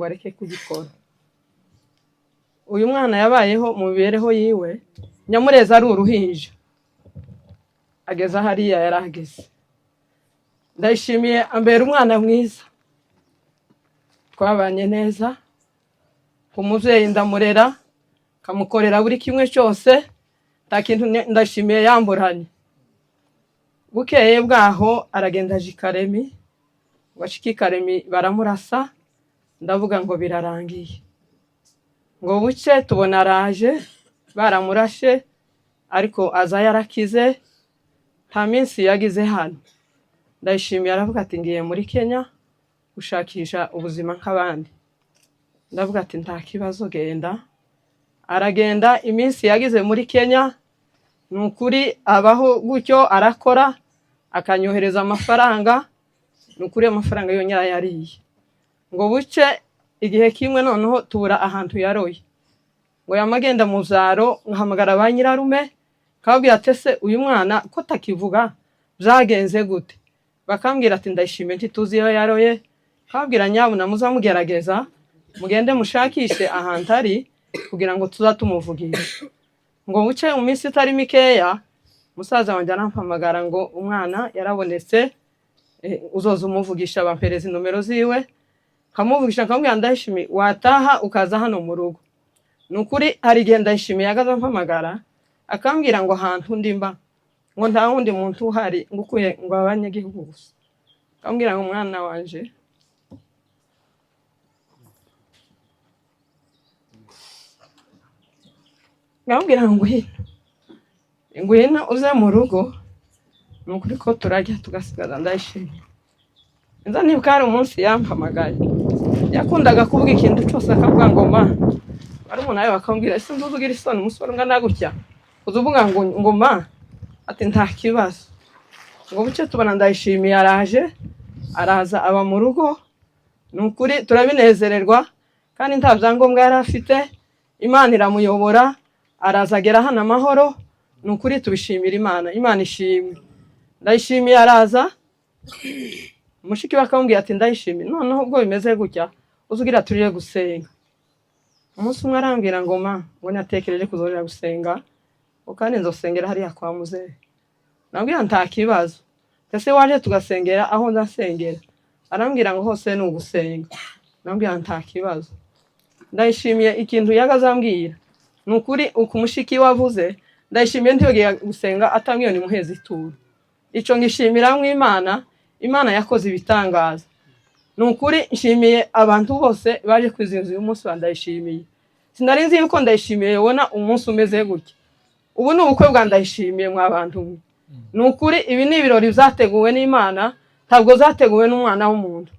wareke kugikora. Uyu mwana yabayeho mu bibereho yiwe, Nyamureza ari uruhinja, ageze hariya yarahageze. Ndayishimiye ambera umwana mwiza, twabanye neza, umuvyeyi ndamurera, kamukorera buri kimwe cyose, nta kintu Ndayishimiye yamburanye. Bukeye bwaho aragenda aje Karemi, washiki Karemi baramurasa, ndavuga ngo birarangiye. Ngo buce tubona araje, baramurashe, ariko aza yarakize, nta minsi yagize hano. Ndayishimiye aravuga ati ngiye muri Kenya gushakisha ubuzima nk'abandi. Ndavuga ati nta kibazo, genda. Aragenda, iminsi yagize muri Kenya, nukuri abaho gutyo, arakora, akanyohereza amafaranga, nukuri amafaranga yonyara yariye. Ngo buce igihe kimwe noneho tubura ahantu yaroye. Ngo yamagenda mu zaro, nkahamagara ba nyirarume, kababwira ati se uyu mwana ko takivuga byagenze gute? Bakambwira ati Ndayishimiye ntituzi iyo yaroye. Kababwira nyabuna muzamugerageza, mugende mushakishe ahantu ari kugira ngo tuzatumuvugisha. Ngo buce mu minsi itari mikeya, musaza wanjye arampamagara ngo umwana yarabonetse, uzoza umuvugisha, bampereza nomero ziwe. Kamuvugisha kamubwira Ndayishimiye wataha ukaza hano mu rugo. Nukuri hari igihe Ndayishimiye yagaza mpamagara, akambwira ngo ahantu ndimba, ngo nta wundi muntu uhari, ngukuye ngo abanyagihugu gusa. Akambwira ngo umwana wanje ngambwira ngo ngwino uze mu rugo, nukuri ko turajya tugasigaza Ndayishimiye. Nza nibuka hari umunsi yampamagaye, yakundaga kuvuga ikintu cyose akavuga ngo ma, ari umuntu nawe bakambwira ese nduzugira isoni umusore ngana gutya, uzuvuga ngo ma, ati nta kibazo. Ngo buce tubona Ndayishimiye araza aba mu rugo, nukuri turabinezererwa, kandi nta byangombwa yari afite, Imana iramuyobora, araza agera hano amahoro, nukuri tubishimira Imana, Imana ishimwe. Ndayishimiye araza, mushiki bakambwira ati Ndayishimiye noneho ubwo bimeze gutya, uzugira turire gusenga. Umunsi umwe arambwira ngo ma, ngo natekereje kuzorera gusenga, kandi nzosengera hariya kwa muzehe. Nabwira nta kibazo, ese waje tugasengera aho ndasengera? Arambwira ngo hose ni ugusenga. Nabwira nta kibazo. Ndayishimiye ikintu yagazambwira, nukuri uko mushiki wavuze, Ndayishimiye ntiyogiye gusenga atamwiyo ni muhezi ituru. Ico ngishimira mu Imana, Imana yakoze ibitangaza. Nukuri nshimiye abantu bose baje kwizinza uyu munsi wa Ndayishimiye. Sinari nzi yuko Ndayishimiye yobona umunsi umeze gutya. Ubu ni ubukwe bwa Ndayishimiye mwabantu. Nukuri ibi ni ibirori byateguwe n'Imana, ntabwo zateguwe n'umwana w'umuntu.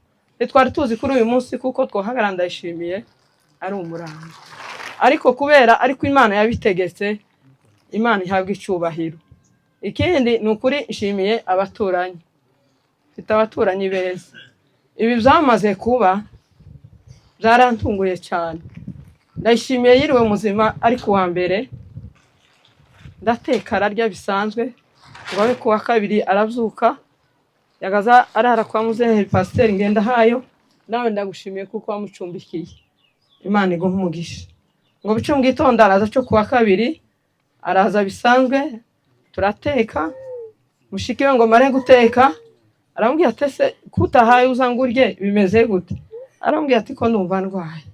Twari tuzi kuri uyu munsi kuko twohagara Ndayishimiye ari umuranga. Ariko kubera ariko Imana yabitegetse, Imana ihabwa icyubahiro. Ikindi nukuri nshimiye abaturanyi. Mfite abaturanyi beza. Ibi byamaze kuba byarantunguye cyane. Ndayishimiye yiriwe muzima ariko wa mbere ndateka ararya bisanzwe, ngo abe kuwa kabiri arabyuka, yagaza arara kwa muzehe Pasiteri Ngendahayo, nawe ndagushimiye kuko wamucumbikiye. Imana iguhe umugisha. Ngo bice mu gitondo araza cyo kuwa kabiri, araza bisanzwe, turateka, mushiki we ngo mare guteka, arambwira ati se kutahaye uzangurye bimeze gute? Arambwira ati ko ndumva ndwaye,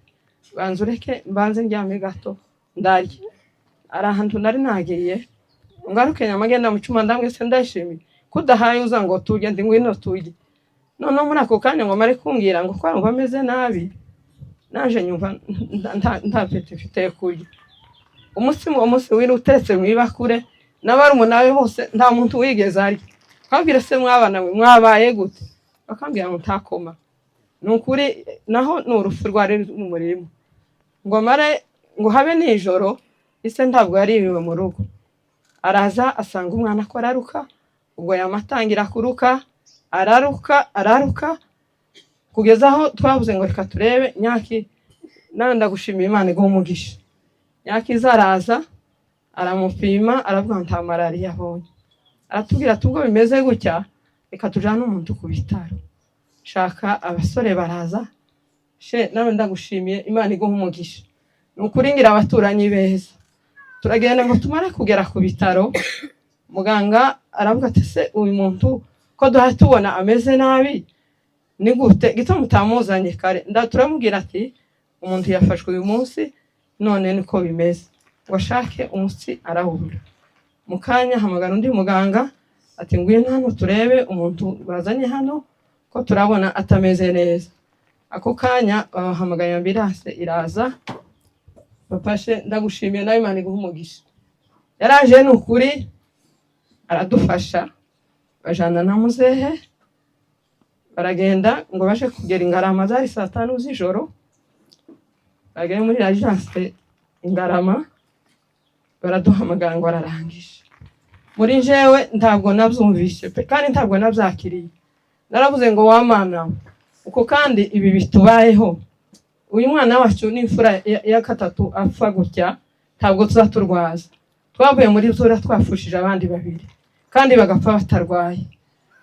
banza ureke mbanze ndyame gato ndarye. Arahantu nari nagiye, ngaruke nyamagenda mu cyuma ndambwe se Ndayishimiye kudahaye uza ngo turye, ndi ngwino turye. None muri ako kanya ngo mare kumbwira ngo kwa ngo ameze nabi, naje nyumva nta mfite kurya. Umunsi wiri utetse mu ibakure, n'abari umunawe bose nta muntu wigeze arya. Kabwira se mwabana mwe mwabaye gute? Bakambwira ngo ntakoma. Nukuri naho n'urufu rwari mu murimo. Ngo mare ngo habe nijoro, ise ntabwo yariwe mu rugo. Araza asanga umwana ko araruka, ubwo yamatangira kuruka, araruka kugeza aho twavuze ngo reka turebe Nyaki, nawe ndagushimiye Imana iguhe umugisha. Nyaki zaraza aramupima, aravuga nta malaria abonye. Aratubwira ati ubwo bimeze gutya, reka tujane umuntu ku bitaro. Shaka abasore baraza, she nawe ndagushimiye, Imana iguha umugisha. Nukuri ngira abaturanyi beza, turagenda ngo tumare kugera ku bitaro, muganga aravuga ati se uyu muntu ko duha tubona ameze nabi ni gute gito mutamuzanye kare? Turamubwira ati umuntu yafashwe uyu munsi none niko bimeze, washake umutsi arahura. Mukanya hamagara undi muganga ati ngwino hano turebe umuntu bazanye hano ko turabona atameze neza. Ako kanya bahamagaye ambulance iraza. Papa she ndagushimiye nawe, Imana iguha umugisha. Yaraje nukuri aradufasha, bajana na muzehe baragenda ngo baje kugera Ingarama, zari 5 z'ijoro. Bageze muri agence Ingarama baraduhamagara ngo ararangije. Muri jewe ntabwo nabyumvishe pe, kandi ntabwo nabyakiriye. Naravuze ngo wa Mana uko kandi ibi bitubayeho, uyu mwana wacu n'imfura ya gatatu apfa gutya, ntabwo tuzaturwaza. Twavuye muri zura twafushije abandi babiri kandi bagapfa batarwaye.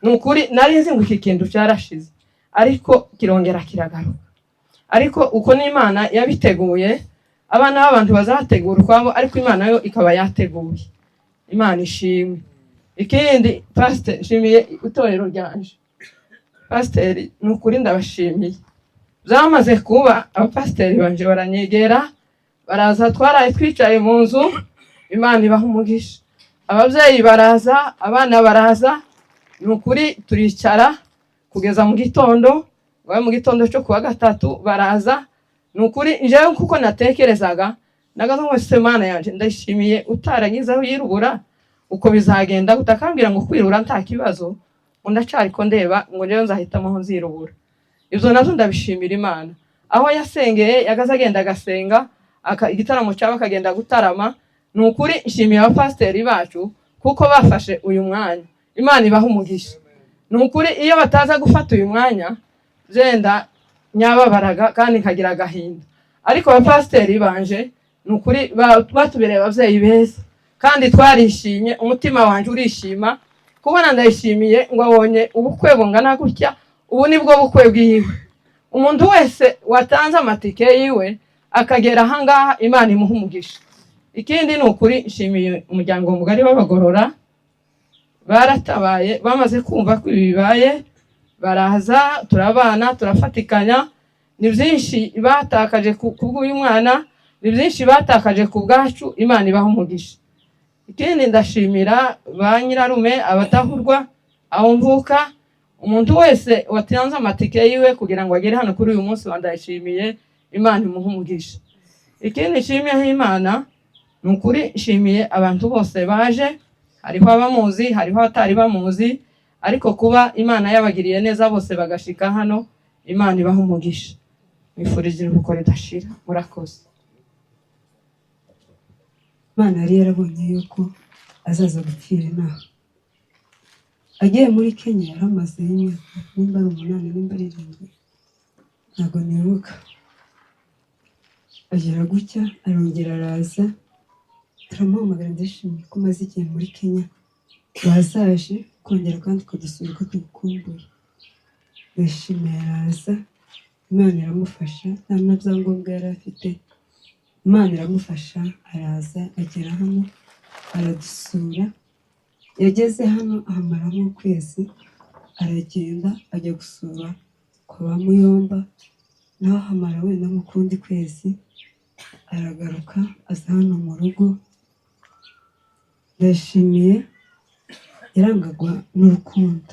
Nukuri nari nzi ngo iki kintu cyarashize, ariko kirongera kiragaruka. Ariko uko n'Imana yabiteguye, abana b'abantu bazategura kwabo, ariko Imana yo ikaba yateguye. Imana ishimwe. Ikindi pastor shimiye itorero ryanje. Pastor nukuri ndabashimiye. Zamaze kuba abapasiteri banje baranyegera, baraza, twaraye twicaye mu nzu, Imana ibaha umugisha. Ababyeyi baraza, abana baraza, nukuri turicara kugeza mu gitondo. Mu gitondo cyo kuwa gatatu baraza. Nukuri njewe kuko natekerezaga nagaza ngo semana yanje ndashimiye utaragizaho yirubura uko bizagenda, utakambira ngo kwirura nta kibazo, undacari ko ndeba ngo njewe nzahitamo aho nzirubura. Ibyo nazo ndabishimira Imana. Aho yasengeye yagaza agenda agasenga, igitaramo cyaba akagenda gutarama. Nukuri nshimiye abapasiteri bacu kuko bafashe uyu mwanya. Imana ibaha umugisha. Nukuri iyo bataza gufata uyu mwanya zenda nyababaraga kandi nkagira agahinda. Ariko abapasiteri banje nukuri batubereye abavyeyi beza, kandi twarishimye, umutima wanje urishima kubona ndayishimiye ngo abonye ubukwe bungana gutya. Ubu nibwo bukwe bwiwe. Umuntu wese watanze amatike yiwe akagera ahangaha, Imana imuha umugisha. Ikindi nukuri nshimiye umuryango mugari w'abagorora, baratabaye bamaze kumva ko bibaye, baraza turabana turafatikanya. Ni byinshi batakaje kubw'uyu mwana, ni byinshi batakaje ku bwacu. Imana ibaha umugisha. Ikindi ndashimira ba nyirarume, abatahurwa, aho mvuka, umuntu wese watanze amatike yiwe kugira ngo agere hano kuri uyu munsi wandayishimiye. Imana imuha umugisha. Ikindi nshimiye Imana nukuri nshimiye abantu bose baje, hariho abamuzi hariho atari bamuzi, ariko kuba Imana yabagiriye neza bose bagashika hano, Imana ibaha umugisha. Mwifurije uruhuko ridashira. Murakoze. Imana yari yarabonye yuko azaza gupfira inaha. Agiye muri Kenya yaramaze imyaka nimba ari 8 nimba ari 7, ntabwo nibuka. Agera gutya arongera araza, turamuhamagara ndishimye ko maze igihe muri Kenya, bazaje kongera kandi kudusura uko tugukumbuye. Ndishimye araza, Imana iramufasha, nta byangombwa yari afite, Imana iramufasha araza agera hano aradusura. Yageze hano ahamaramo ukwezi, aragenda ajya gusura kwa ba Muyomba, naho hamara wenda mu kundi kwezi, aragaruka aza hano mu rugo. Ndashimiye, yarangagwa n'urukundo,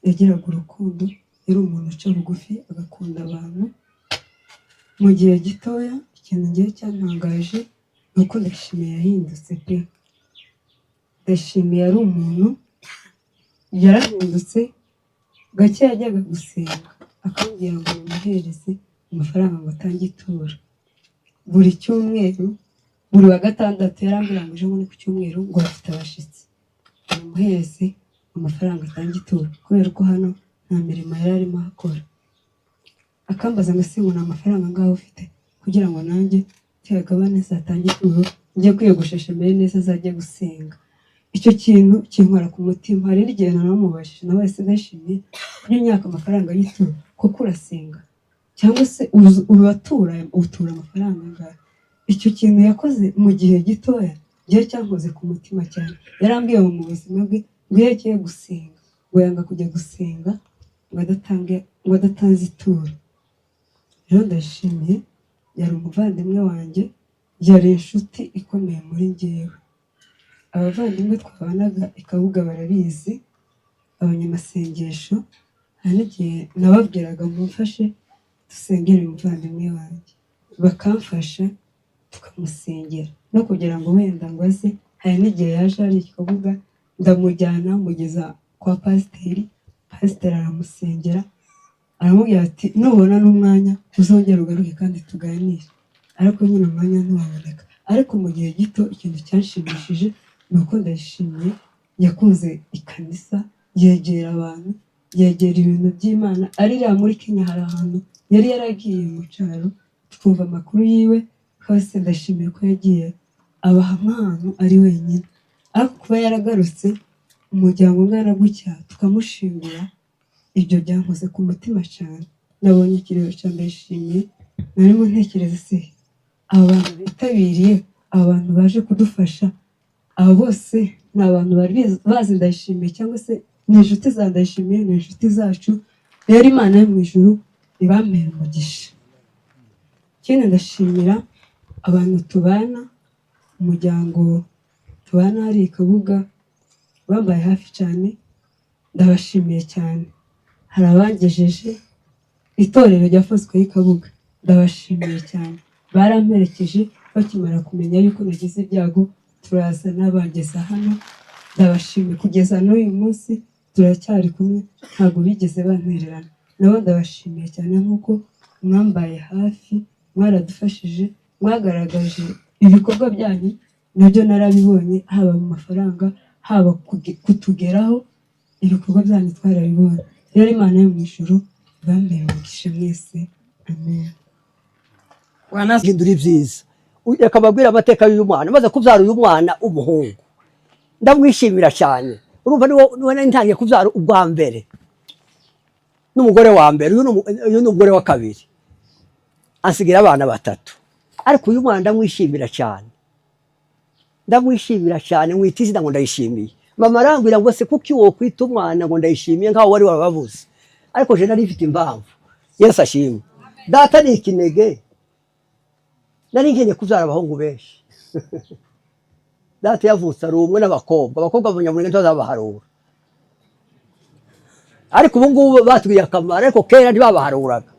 yagiraga urukundo, yari umuntu uca bugufi agakunda abantu. Mu gihe gitoya ikintu ngiye cyantangaje nuko Ndashimiye yahindutse pe. Ndashimiye ari umuntu yarahindutse. Gake yajyaga gusenga akambwira ngo muhereze amafaranga ngo atange ituro buri cyumweru, buri wa gatandatu yarambwira ngo ejo ku cyumweru ngo afite abashitsi, muhereze amafaranga atange ituro, kubera ko hano nta mirimo yari arimo akora. Akambaza ngo se ubona amafaranga ngaho ufite kugira ngo nanjye tuyagabane zatange ituro, njye kwiyogoshesha mbere neza azajya gusenga. Icyo kintu kinkora ku mutima. Hari n'igihe naramubashije nawe se Ndashimiye kuri imyaka amafaranga y'ituro kuko urasenga. cyangwa se utura amafaranga angahe. Icyo kintu yakoze mu gihe gitoya gihe cyankoze ku mutima cyane. Yarambwiye mu buzima bwe ngo iyo agiye gusenga ngo yanga kujya gusenga ngo adatanze ituro. Rero ndashimiye, yari umuvandimwe wanjye, yari inshuti ikomeye muri njyewe. Abavandimwe twabanaga i Kabuga barabizi, abanyamasengesho. Hari n'igihe nababwiraga mumfashe dusengere umuvandimwe wanjye, bakamfasha tukamusengera no kugira ngo wenda ngo aze. Hari n'igihe yaje ari i Kabuga ndamujyana mugeza kwa pasiteri, pasiteri aramusengera, aramubwira ati nubona n'umwanya uzongera ugaruke kandi tuganire. Ariko nyine umwanya ntiwaboneka. Ariko mu gihe gito ikintu cyanshimishije ni uko ndashimiye yakunze ikanisa, yegera abantu, yegera ibintu by'Imana. Arira muri Kenya hari ahantu yari yaragiye mu cyaro, twumva amakuru yiwe hose. Ndashimiye ko yagiye abaha nk'ahantu ari wenyine, ariko kuba yaragarutse umuryango ungana gutya tukamushingura, ibyo byankoze ku mutima cyane. Nabonye ikirero cya ndashimiye, narimo ntekereza se aba bantu bitabiriye, aba bantu baje kudufasha, aba bose ni abantu bari bazi ndashimiye, cyangwa se ni inshuti za ndashimiye, ni inshuti zacu. Rero Imana yo mu ijuru ibampere umugisha. Ikindi ndashimira abantu tubana, umuryango tubana hari i Kabuga bambaye hafi cyane, ndabashimiye cyane. Hari abangejeje itorero rya Fosco y'i Kabuga, ndabashimiye cyane. Baramperekeje bakimara kumenya yuko nagize ibyago, turaza n'abageza hano. Ndabashimiye kugeza n'uyu munsi turacyari kumwe, ntabwo bigeze bantererana. Nabo ndabashimiye cyane nk'uko mwambaye hafi, mwaradufashije, mwagaragaje ibikorwa byanyu. Nabyo narabibonye, haba mu mafaranga, haba kutugeraho, ibikorwa byanyu twarabibonye. Rero Imana yo mu ijuru bambere umugisha mwese, amen. Wanahindura ibyiza. Reka mbabwire amateka y'uyu mwana. Maze kubyara uyu mwana umuhungu, ndamwishimira cyane. Urumva niwe ntangiye kubyara ubwa mbere n'umugore wa mbere, uyu ni umugore wa kabiri, ansigira abana batatu. Ariko uyu mwana ndamwishimira cyane, ndamwishimira cyane. Mwita izina ngo ndayishimiye. Mama arambwira ngo se kuki wowe kwita umwana ngo ndayishimiye nkaho wari warababuze? Ariko je nari mfite impamvu. Yesu ashimwe. Data ni ikinege, nari nkeneye kubyara abahungu benshi. Data yavutse ari umwe n'abakobwa, abakobwa b'abanyamurenge ntazabaharura. Ariko ubu ngubu batwiye akamaro, ariko kera ntibabaharuraga.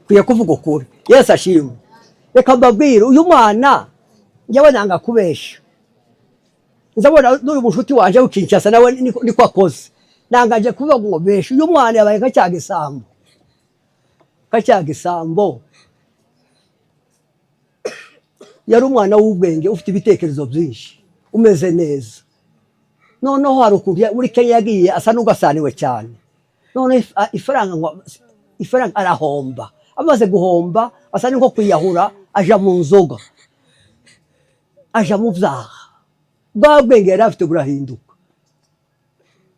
Kwiye kuvuga ukuri. Yesu ashimwe. Reka mbabwire uyu mwana njyewe nanga kubesha. Nzabona n'uyu mushuti wanje w'Kinshasa nawe niko akoze. Nangaje kuvuga ngo besha. Uyu mwana yabaye nk'acyagisambo. Kacyagisambo. Yari umwana w'ubwenge, ufite ibitekerezo byinshi, umeze neza. Noneho hari ukuntu muri Kenya yagiye asa n'ugasaniwe cyane. None ifaranga arahomba. Amaze guhomba asa nko kwiyahura, aja mu nzoga, aja mu byaha. Bwa bwenge yari afite burahinduka.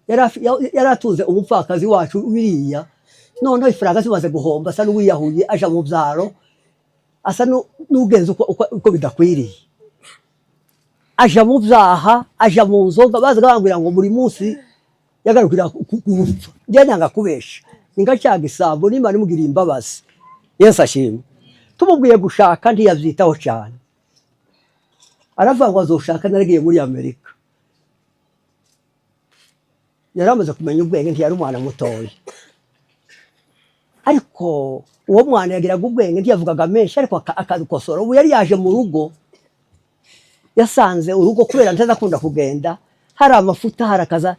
Yari atuze umupfakazi wacu biriya. Noneho ifaranga zimaze guhomba asa n'uwiyahuye, aja mu byaro, asa n'ugenza uko bidakwiriye. Aja mu byaha, aja mu nzoga. Bazaga bambwira ngo buri munsi yagarukira gupfa. Njye nanga kubesha. Ninga cyagisambo, n'Imana imugiriye imbabazi. Yesu ashimwe. Tumubwiye gushaka ntiyabyitaho cyane. Aravuga ngo azoshaka, naragiye muri Amerika. Yaramaze kumenya ubwenge, ntiyari umwana mutoya. Ariko uwo mwana yagiraga ubwenge, ntiyavugaga menshi, ariko akadukosora. Ubu yari yaje mu rugo, yasanze urugo kubera ntazakunda kugenda, hari amafuta, hari akaza.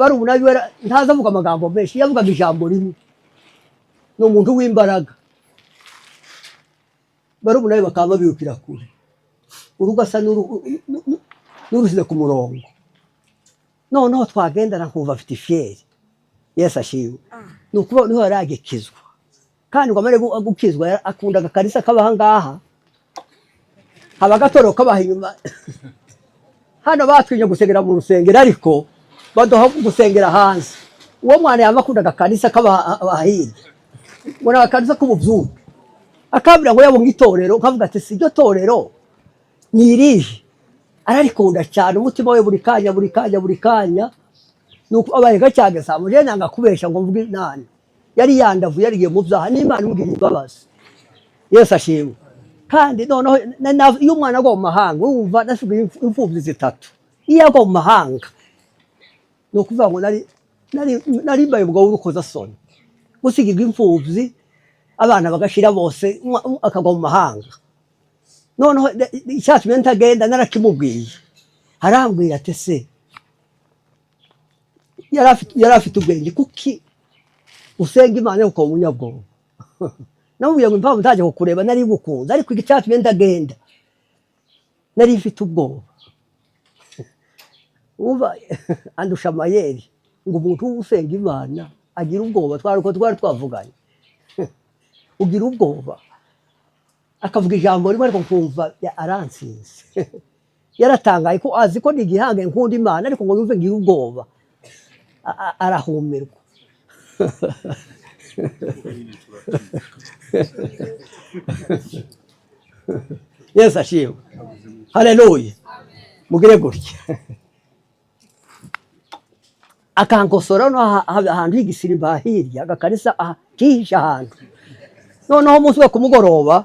Bari ubunabi ntaza avuga amagambo menshi, yavugaga ijambo rimwe. Ni umuntu w'imbaraga. Bari ubunabi bakaba babirukira kure. Urugo asa n'urusize ku murongo. Noneho twagendana nkumva afite ifyeri. Yesu ashimwe. Ni ukuvuga niho yari agikizwa. Kandi ngo amare gukizwa akundaga akarisa kabaha ngaha. Haba agatoro kabaha inyuma. Hano batwinye gusengera mu rusengero, ariko badoha gusengera hanze. Uwo mwana yamakundaga akarisa kabaha hirya. ngo nakanisa k'ububyuke akabira ngo yabonye itorero kavuga ati si ryo torero ni irihe ararikunda cyane umutima we buri kanya nuko abaye gacyage samuje nanga kubesha ngo mvuge nani yari yandavuye yarigiye mu byaha n'Imana imugirira imbabazi Yesu ashimwe kandi noneho iyo umwana agwa mu mahanga wumva nasigaye imfubyi zitatu iyo agwa mu mahanga no kuvuga ngo nari mbaye ubwo urukoza soni gusigirwa imfubyi abana bagashira bose akagwa mu mahanga noneho icyatumye ntagenda narakimubwiye arambwira ati se yari afite ubwenge kuki usenga Imana uko umunyabwoba namubwiye ngo impamvu ntajya kukureba nari gukunze ariko icyatumye ndagenda nari mfite ubwoba uba andusha amayeri ngo umuntu usenga Imana agira ubwoba twari twavuganye ugira ubwoba akavuga ijambo rimwe ariko nkumva aransinze yaratangaye ko azi ko ni igihange nkunda Imana ariko ngo yumve ngira ubwoba arahumirwa Yesu ashimwe haleluya mugire gutya akankosora no ahantu h'igisiriba hirya agakanisa kihisha ahantu noneho umunsi wo kumugoroba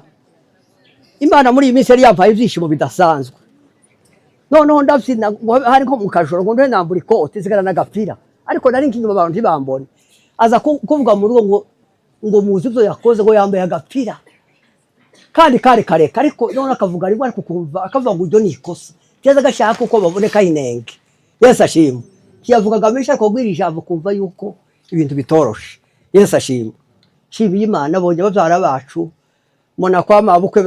Imana muri iyi minsi yari yampaye ibyishimo bidasanzwe noneho ndabyina hari nko mu kajoro ngo nde nambura ikote zigara n'agapira ariko nari nkinyuma abantu ntibambone aza kuvuga mu rugo ngo muzi ibyo yakoze ngo yambaye agapira kandi kare ariko none akavuga rimwe ariko kumva akavuga ngo ibyo ni ikosa cyeza gashaka uko baboneka inenge Yesu ashimwe kiyavugaga menshi ariko gwira ijambo kumva yuko ibintu bitoroshe Yesu ashimwe shibi Imana bonye babyara bacu mona kwa mabukwe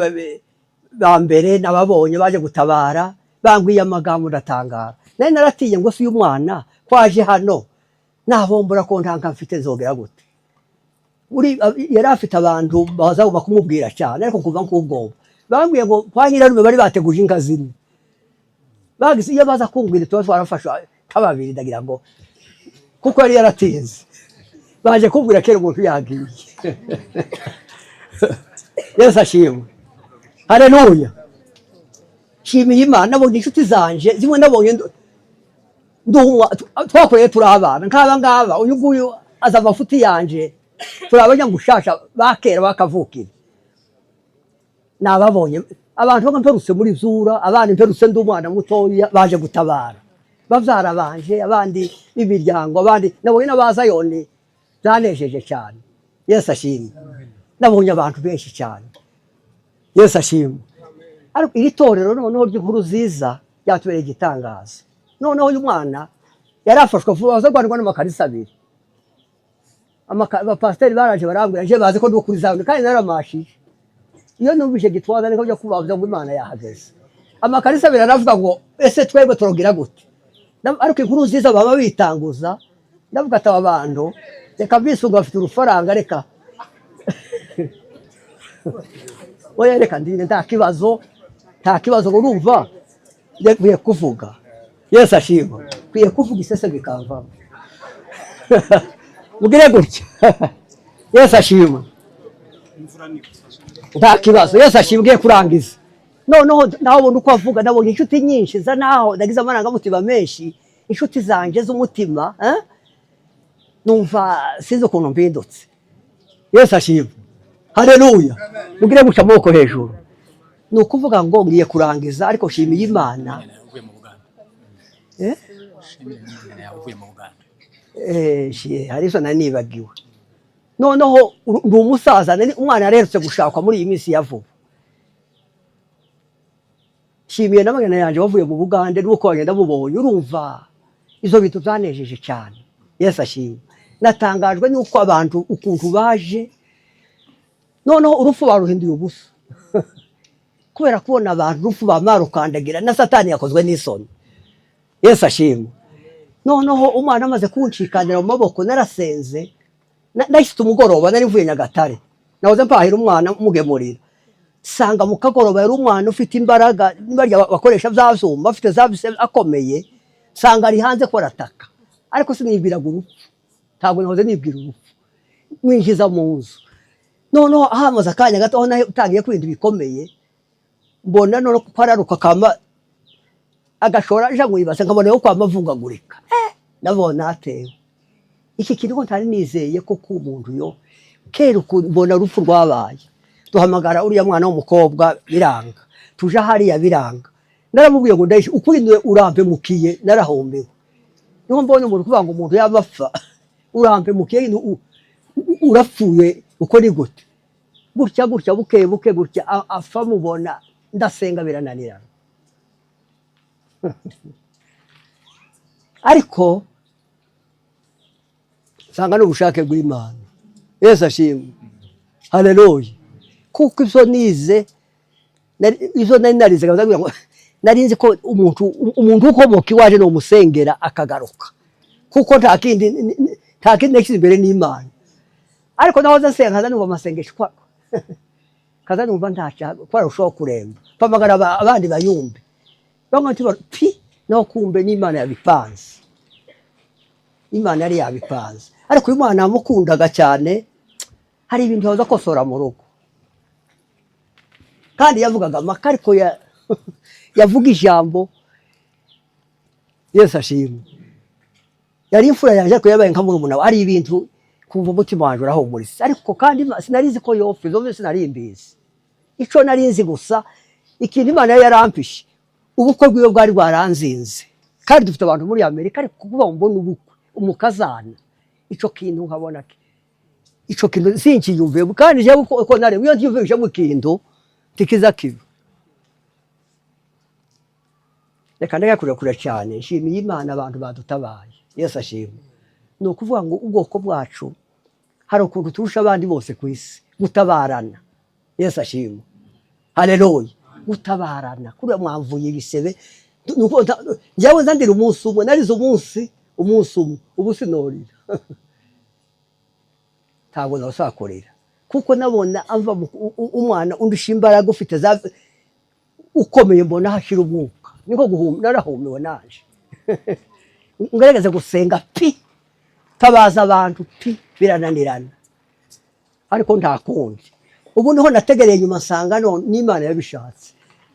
ba mbere nababonye baje gutabara bangwiye amagambo ndatangara nari naratiye ngo si uyu mwana kwaje hano nabombora ko ntanka mfite zogera gute yari afite abantu baza kumubwira cyane ariko kuva nk'ubwoba bambwiye ngo kwa nyirarume bari bateguje inka zimwe bagise iyo baza kumbwira tuba twarafashwa kababiri ndagira ngo kuko yari yaratinze baje kumbwira kera umuntu yagiye Yesu ashimwe haleluya shimiye Imana nabonye inshuti zanje zimwe nabonye twakoreye turabana nk'aba ngaba uyu nguyu aza amafuti yanje turabanya gushasha bakera bakavukira nababonye abantu bakamperutse muri zura abandi mperutse ndi umwana mutoya baje gutabara bavyara banje abandi b'imiryango abandi nabonye n'abazayoni byanejeje cyane Yesu ashimwe nabonye abantu benshi cyane Yesu ashimwe ariko iri torero noneho ry'inkuru ziza ryatubereye igitangaza noneho uyu mwana yarafashwe vuba bazagwanirwa n'amakarisa abiri abapasiteri baraje barambwira nje bazi ko ndi kuri zawe kandi naramashije iyo numvise gitwaza niko byo kubavuza ngo Imana yahageze amakarisa abiri aravuga ngo ese twebwe turogira gute ariko inkuru ziza baba bitanguza ndavuga ati aba bantu reka bisunga bafite urufaranga reka oya reka ndine nta kibazo ngo urumva yakwiye kuvuga Yesu ashimwe kwiye kuvuga isese bikamvamo mugire gutya Yesu ashimwe nta kibazo Yesu ashimwe kurangiza noneho nabona uko avuga nabonye inshuti nyinshi za naho ndagize amarangamutima menshi inshuti zanje z'umutima numva sinzi ukuntu mbindutse Yesu ashimwe haleluya mugire gutya amaboko hejuru ni ukuvuga ngo ngiye kurangiza ariko shimiye Imana harizo nanibagiwe noneho ndi umusaza umwana yarerutse gushakwa muri iyi minsi ya vuba shimiye n'abana yanje bavuye mu Bugande nuko bagenda mubonye urumva izo bintu byanejeje cyane Yesu ashimwe natangajwe nuko abantu ukuntu baje noneho urupfu baruhinduye ubusa kubera kubona abantu urupfu bamarukandagira na Satani yakozwe n'isoni Yesu ashimwe noneho umwana amaze kunshikanira mu maboko narasenze nahise umugoroba nari mvuye Nyagatare nahoze mpahira umwana umugemurira sanga mu kagoroba yari umwana ufite imbaraga barya bakoresha byazumba afite zabise akomeye sanga ari hanze ko arataka ariko sinibwiraga urupfu ntabwo nahoze nibwira urupfu mwinjiza mu nzu noneho hamaze akanya gato aho nayo utangiye kwinda bikomeye mbona none ko araruka kama agashora aje mwibase nkabona yo kwama avungagurika nabona atewe iki kintu ntari nizeye ko ku muntu yo kera mbona urupfu rwabaye duhamagara uriya mwana w'umukobwa biranga tuje hariya biranga naramubwiye ngo ndayishe ukuri urampe mukiye narahombewe niho mbonye umuntu kuvuga ngo umuntu yabapfa urampe mukiye urapfuye uko ni gute gutya buke gutya afa mubona ndasenga birananirana ariko sanga n'ubushake bw'Imana Yesu ashimwe haleluya kuko izo nize izo narize kazagira ngo narinzi ko umuntu ukomoka iwaje no musengera akagaruka kuko nta kindi nekize imbere n'Imana ariko naho zasenga numva amasengesho kwa kaza numva ntacha kwa rusho kuremba pamagara abandi bayumbe bamwe pi no kumbe n'Imana yabipanze Imana yari yabipanze ariko Imana amukundaga cyane hari ibintu yaza kosora mu rugo kandi yavugaga amakariko yavuga ijambo Yesu ashimwe yari imfura yaje ko yabaye nka murumuna ari ibintu kumva umutima wanje urahumuritse ariko kandi sinarizi ko yopfa izo sinarimbizi ico narinzi gusa ikintu Imana yarampishe ubukwe bwiwe bwari bwaranzinze kandi dufite abantu muri Amerika ariko kuvuga mbona ubukwe umukazana ico kintu nkabona ico kintu sinkiyumve kandi je uko nare iyo ndiyumvisha mu kintu tikiza kiba reka ndakure kure cyane nshimiye Imana abantu badutabaye Yesu ashimwe no kuvuga ngo ubwoko bwacu hari ukuntu turusha abandi bose ku isi gutabarana Yesu ashimwe haleluya gutabarana kuri mwamvuye ibisebe nuko njyawe nzandira umunsi umwe narize umunsi umwe ubu sinorira ntabwo nasakorera kuko nabona amva umwana undusha imbaraga ufite ukomeye mbona hashira umwuka niko guhumura narahumiwe naje ngerageze gusenga tabaza abantu birananirana ariko nta kundi ubu niho nategereye nyuma nsanga none n'Imana yabishatse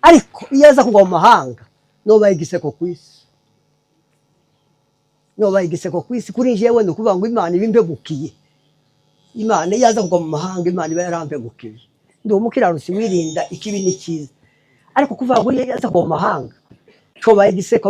ariko iyo aza kugwa mu mahanga nobaye igiseko kwisi kuri jewe no kuvuga ngo Imana ibimpegukiye Imana yaza kugwa mu mahanga Imana iba yarampegukiye ndi umukiranusi wirinda ikibi n'ikiza ariko kuvuga ngo yaza kugwa mu mahanga cobaye igiseko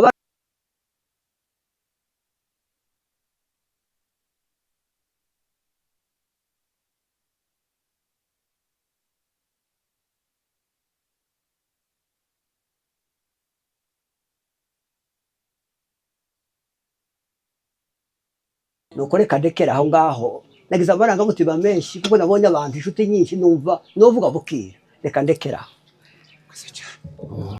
nuko reka ndekera aho ngaho nagize amarangamutima menshi kuko nabonye abantu inshuti nyinshi numva novuga bukira reka ndekera